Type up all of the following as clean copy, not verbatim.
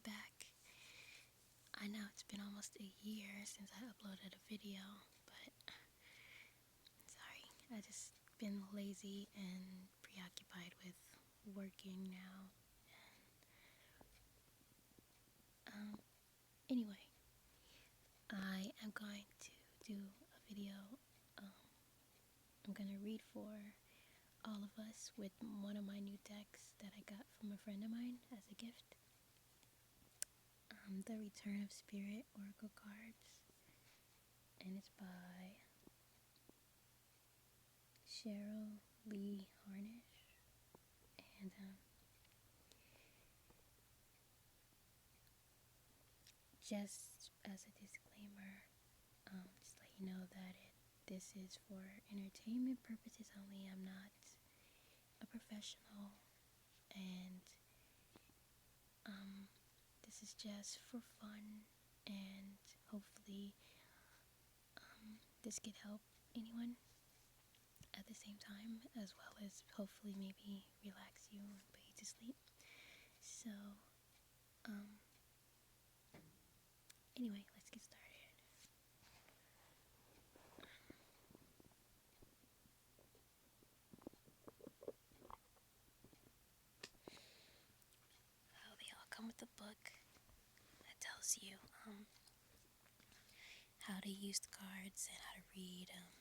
back. I know it's been almost a year since I uploaded a video, but sorry, I just been lazy and preoccupied with working now. Anyway, I am going to do a video. I'm gonna read for all of us with one of my new decks that I got from a friend of mine as a gift. The Return of Spirit Oracle cards, and it's by Cheryl Lee Harnish. And just as a disclaimer, just let you know that this is for entertainment purposes only. I'm not a professional, and this is just for fun, and hopefully this could help anyone at the same time, as well as hopefully maybe relax you and put you to sleep. So anyway, let's get started. Oh, they all come with a book that tells you how to use the cards and how to read them.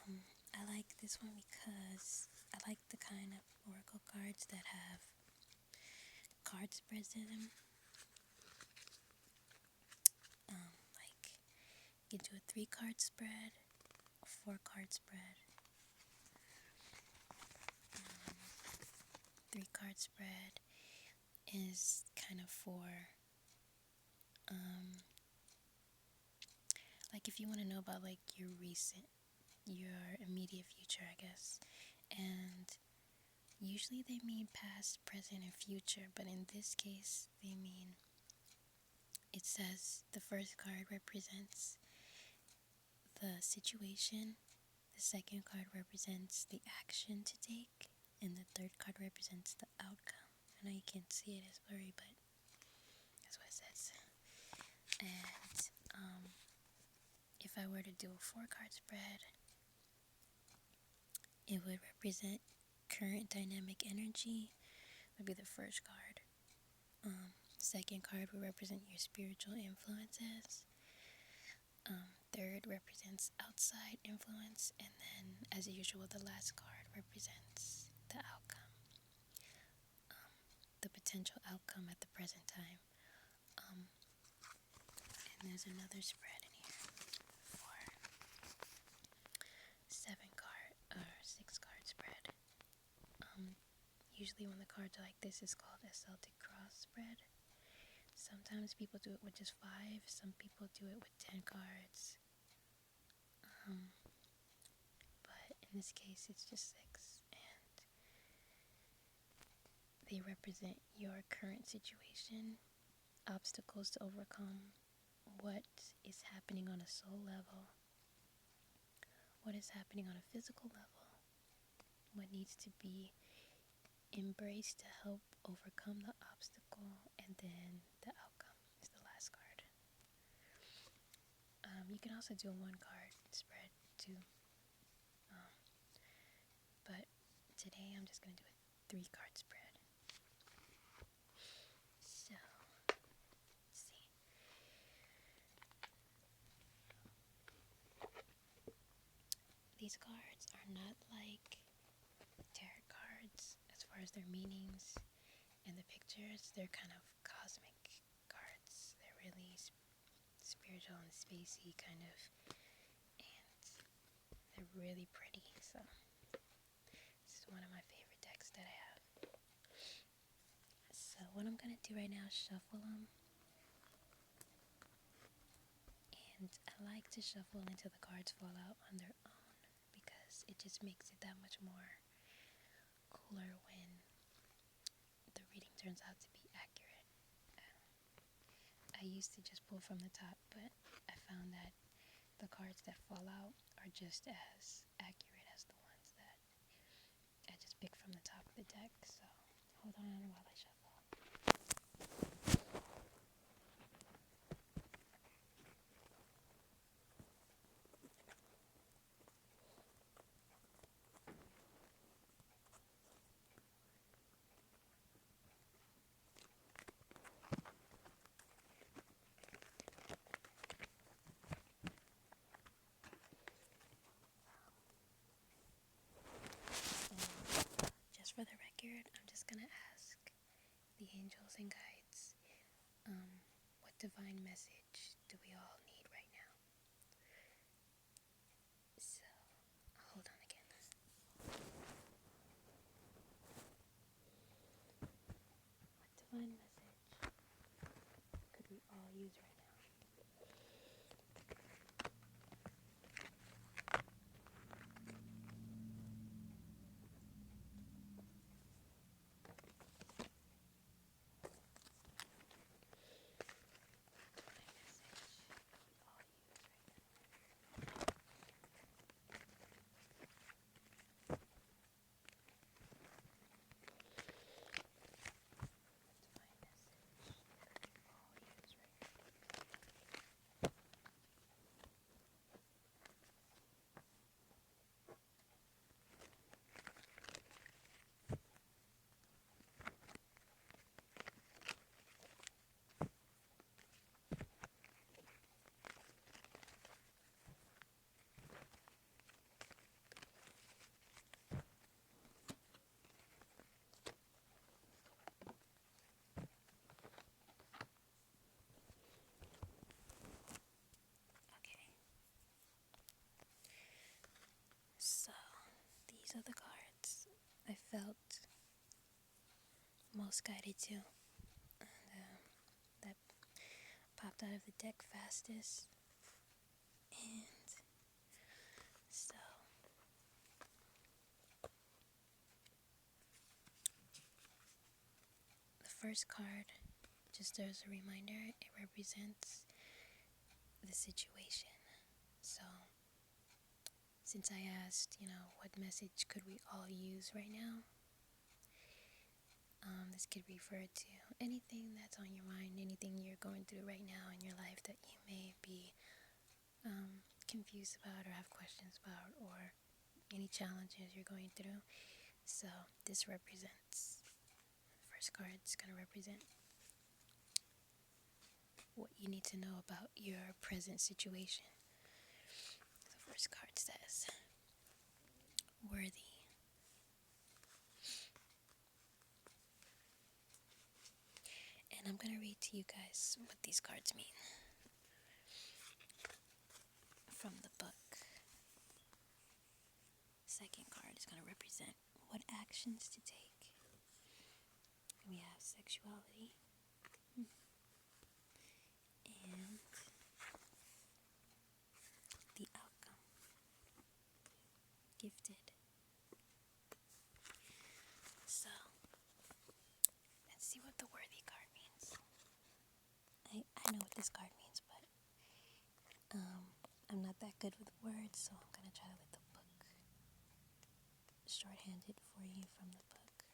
And I like this one because I like the kind of oracle cards that have card spreads in them. Like you can do a 3-card spread, a 4-card spread. 3-card spread is kind of for like if you want to know about like your immediate future, I guess. And usually they mean past, present, and future, but in this case they mean, it says the first card represents the situation, the second card represents the action to take, and the third card represents the outcome. I know you can't see it, it's blurry, but that's what it says. And if I were to do a 4-card spread, it would represent current dynamic energy, would be the first card. Second card would represent your spiritual influences. Third represents outside influence, and then, as usual, the last card represents the outcome, the potential outcome at the present time. And there's another spread in here for 6-card spread. Usually when the cards are like this, it's called a Celtic cross spread. Sometimes people do it with just 5, some people do it with 10 cards. But in this case, it's just 6, and they represent your current situation, obstacles to overcome, what is happening on a soul level, what is happening on a physical level, what needs to be embraced to help overcome the obstacle, and then the outcome is the last card. You can also do a 1-card spread too, but today I'm just going to do a 3-card spread. So, let's see. These cards are not like tarot cards as far as their meanings and the pictures. They're kind of cosmic cards. They're really spiritual and spacey kind of, and they're really pretty. So this is one of my favorite decks that I have. So what I'm gonna do right now is shuffle them, and I like to shuffle until the cards fall out on their own, because it just makes it that much more cooler when the reading turns out to be accurate. I used to just pull from the top, but I found that the cards that fall out are just as accurate as the ones that I just picked from the top of the deck. So hold on while I shuffle. most of the cards I felt most guided to. And that popped out of the deck fastest. And so the first card, just as a reminder, it represents the situation. So since I asked, what message could we all use right now? This could refer to anything that's on your mind, anything you're going through right now in your life that you may be confused about or have questions about, or any challenges you're going through. So this represents, the first card is going to represent what you need to know about your present situation. The first card says, worthy. And I'm going to read to you guys what these cards mean from the book. Second card is going to represent what actions to take. We have sexuality and the outcome. Gifted. So, let's see what the worthy card means. I know what this card means, but I'm not that good with words, so I'm going to try to let the book shorthand it for you from the book.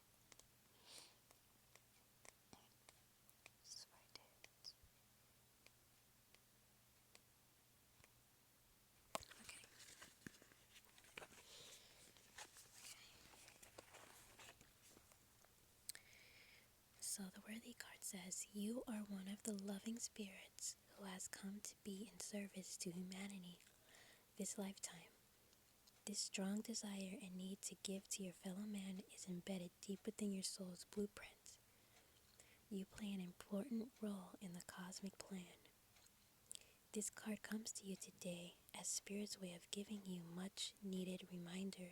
This is where it is. Okay. So the worthy card says, you are one of the loving spirits who has come to be in service to humanity this lifetime. This strong desire and need to give to your fellow man is embedded deep within your soul's blueprint. You play an important role in the cosmic plan. This card comes to you today as Spirit's way of giving you a much needed reminder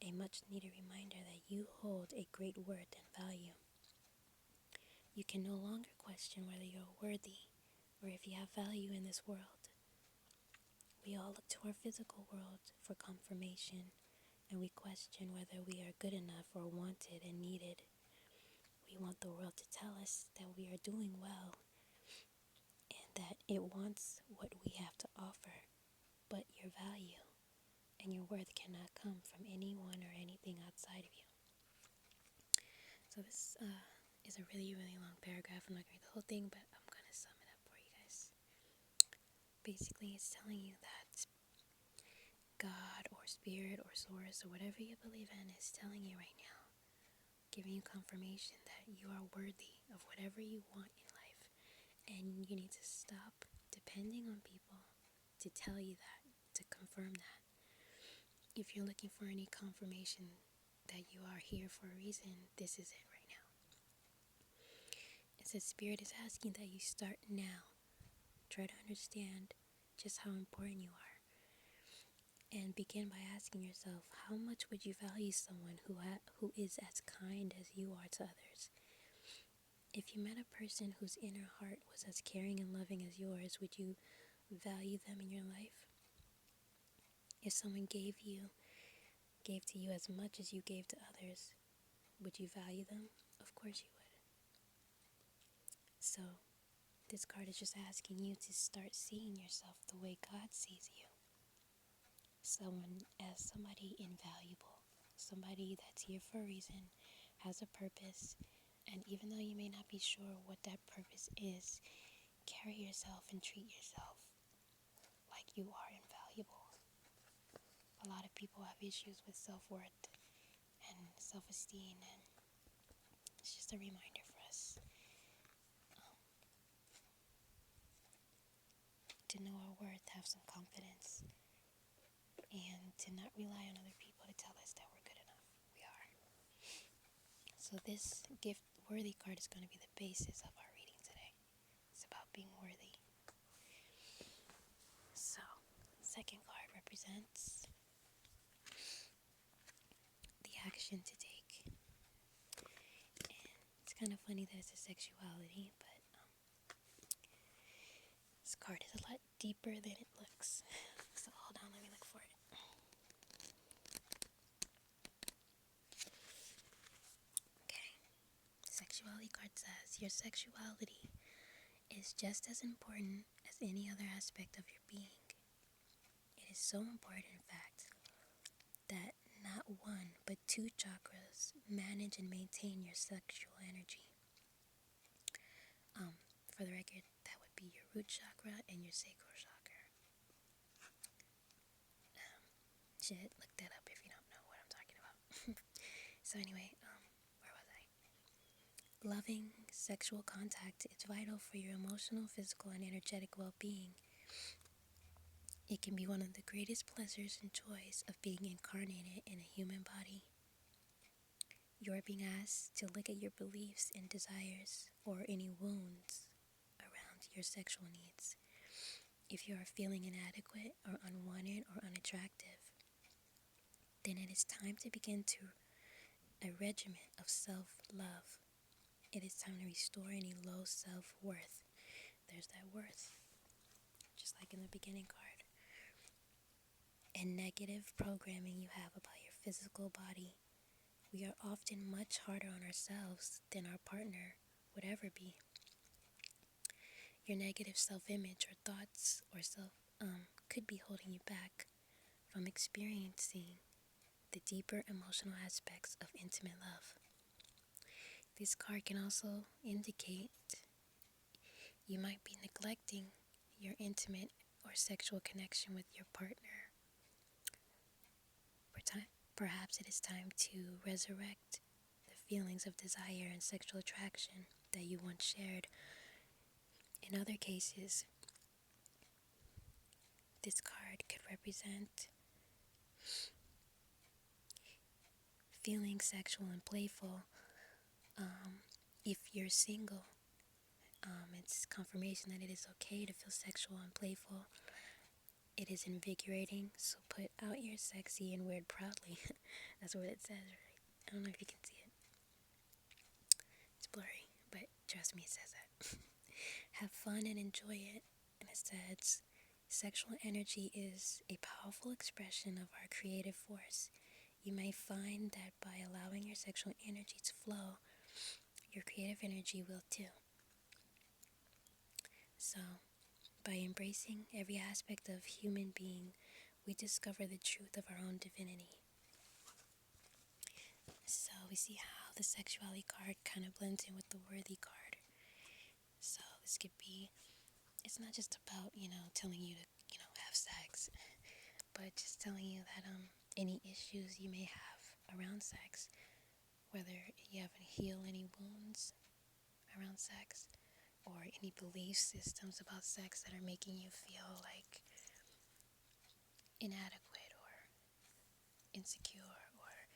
that you hold a great worth and value. You can no longer question whether you're worthy or if you have value in this world. We all look to our physical world for confirmation, and we question whether we are good enough or wanted and needed. We want the world to tell us that we are doing well and that it wants what we have to offer, but your value and your worth cannot come from anyone or anything outside of you. So this is a really, really long paragraph. I'm not going to read the whole thing, but I'm going to sum it up for you guys. Basically, it's telling you that God or Spirit or Source or whatever you believe in is telling you right now, giving you confirmation that you are worthy of whatever you want in life, and you need to stop depending on people to tell you that, to confirm that. If you're looking for any confirmation that you are here for a reason, this is it right now. It says Spirit is asking that you start now. Try to understand just how important you are. And begin by asking yourself, how much would you value someone who is as kind as you are to others? If you met a person whose inner heart was as caring and loving as yours, would you value them in your life? If someone gave to you as much as you gave to others, would you value them? Of course you would. So, this card is just asking you to start seeing yourself the way God sees you. Someone as somebody invaluable, somebody that's here for a reason, has a purpose, and even though you may not be sure what that purpose is, carry yourself and treat yourself like you are invaluable. A lot of people have issues with self-worth and self-esteem, and it's just a reminder for us to know our worth, have some confidence, and to not rely on other people to tell us that we're good enough. We are. So this gift worthy card is going to be the basis of our reading today. It's about being worthy. So, second card represents question to take. And it's kind of funny that it's a sexuality, but this card is a lot deeper than it looks. So hold on, let me look for it. Okay. Sexuality card says your sexuality is just as important as any other aspect of your being. It is so important, in fact, that not one but two chakras manage and maintain your sexual energy. For the record, that would be your root chakra and your sacral chakra. Look that up if you don't know what I'm talking about. So anyway, where was I? Loving sexual contact is vital for your emotional, physical, and energetic well-being. It can be one of the greatest pleasures and joys of being incarnated in a human body. You are being asked to look at your beliefs and desires or any wounds around your sexual needs. If you are feeling inadequate or unwanted or unattractive, then it is time to begin a regimen of self-love. It is time to restore any low self-worth. There's that worth, just like in the beginning card. And negative programming you have about your physical body. We are often much harder on ourselves than our partner would ever be. Your negative self-image or thoughts or could be holding you back from experiencing the deeper emotional aspects of intimate love. This card can also indicate you might be neglecting your intimate or sexual connection with your partner. Perhaps it is time to resurrect the feelings of desire and sexual attraction that you once shared. In other cases, this card could represent feeling sexual and playful. If you're single, it's confirmation that it is okay to feel sexual and playful. It is invigorating, so put out your sexy and weird proudly. That's what it says, right? I don't know if you can see it. It's blurry, but trust me, it says that. Have fun and enjoy it. And it says, sexual energy is a powerful expression of our creative force. You may find that by allowing your sexual energy to flow, your creative energy will too. So, by embracing every aspect of human being, we discover the truth of our own divinity. So we see how the sexuality card kind of blends in with the worthy card. So this could be, it's not just about, telling you to, have sex, but just telling you that any issues you may have around sex, whether you haven't healed any wounds around sex, or any belief systems about sex that are making you feel like inadequate or insecure, or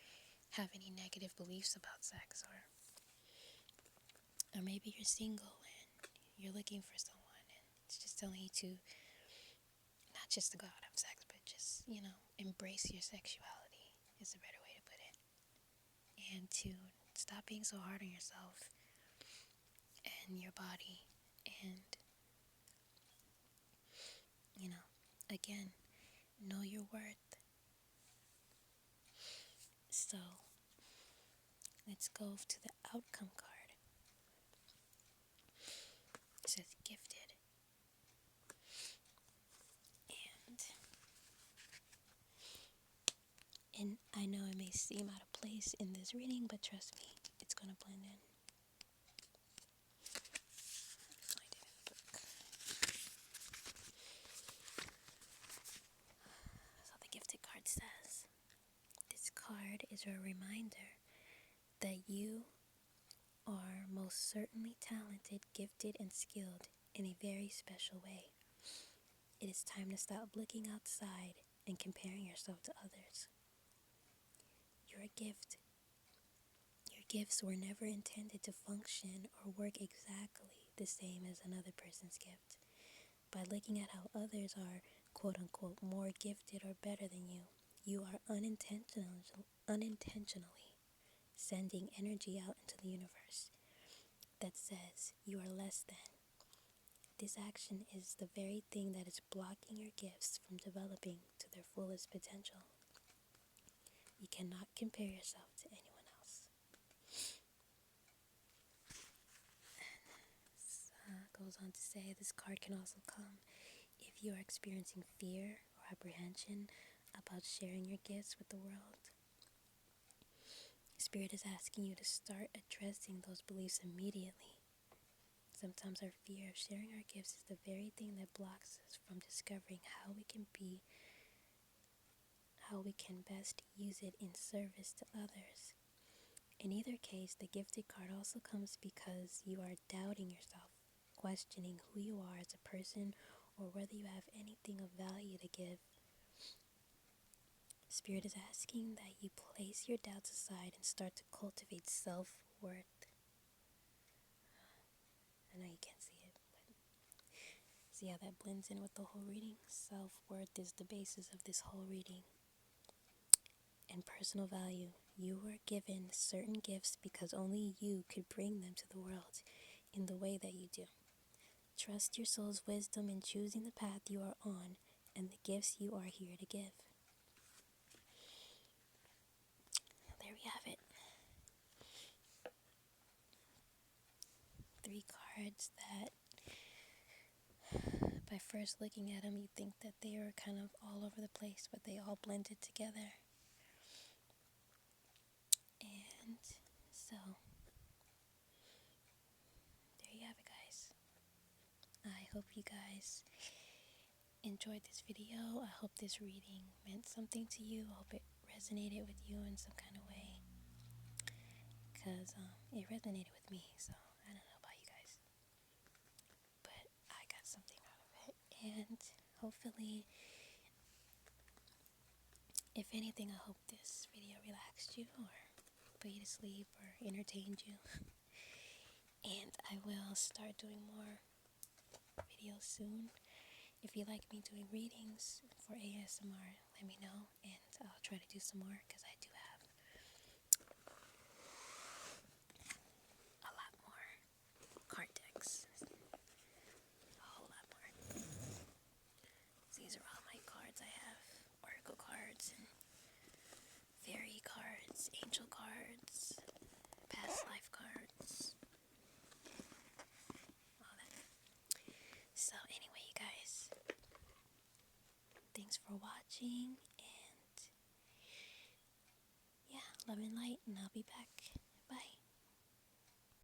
have any negative beliefs about sex, or maybe you're single and you're looking for someone and it's just telling you to not just to go out and have sex, but just, embrace your sexuality is a better way to put it. And to stop being so hard on yourself and your body. And, again, know your worth. So, let's go to the outcome card. It says gifted. And I know it may seem out of place in this reading, but trust me, it's going to blend in. Find it in the book. So the gifted card says, this card is a reminder that you are most certainly talented, gifted, and skilled in a very special way. It is time to stop looking outside and comparing yourself to others. You're a gift. Your gifts were never intended to function or work exactly the same as another person's gift. By looking at how others are, quote-unquote, more gifted or better than you, you are unintentionally sending energy out into the universe that says you are less than. This action is the very thing that is blocking your gifts from developing to their fullest potential. You cannot compare yourself to anyone else. Goes on to say this card can also come if you are experiencing fear or apprehension about sharing your gifts with the world. Spirit is asking you to start addressing those beliefs immediately. Sometimes our fear of sharing our gifts is the very thing that blocks us from discovering how we can best use it in service to others. In either case, the gifted card also comes because you are doubting yourself, questioning who you are as a person or whether you have anything of value to give. Spirit is asking that you place your doubts aside and start to cultivate self-worth. I know you can't see it, but see how that blends in with the whole reading? Self-worth is the basis of this whole reading. And personal value. You were given certain gifts because only you could bring them to the world in the way that you do. Trust your soul's wisdom in choosing the path you are on and the gifts you are here to give. There we have it. 3 cards that, by first looking at them, you think that they are kind of all over the place, but they all blended together. And so, there you have it, guys. I hope you guys enjoyed this video. I hope this reading meant something to you. I hope it resonated with you in some kind of way, because it resonated with me. So I don't know about you guys, but I got something out of it. And hopefully, if anything, I hope this video relaxed you or put you to sleep or entertained you. And I will start doing more videos soon. If you like me doing readings for ASMR, let me know and I'll try to do some more, because I do have a lot more card decks. A whole lot more. These are all my cards I have. Oracle cards and fairy cards, angel cards, past life cards, all that. So anyway, you guys, thanks for watching, and yeah, love and light, and I'll be back.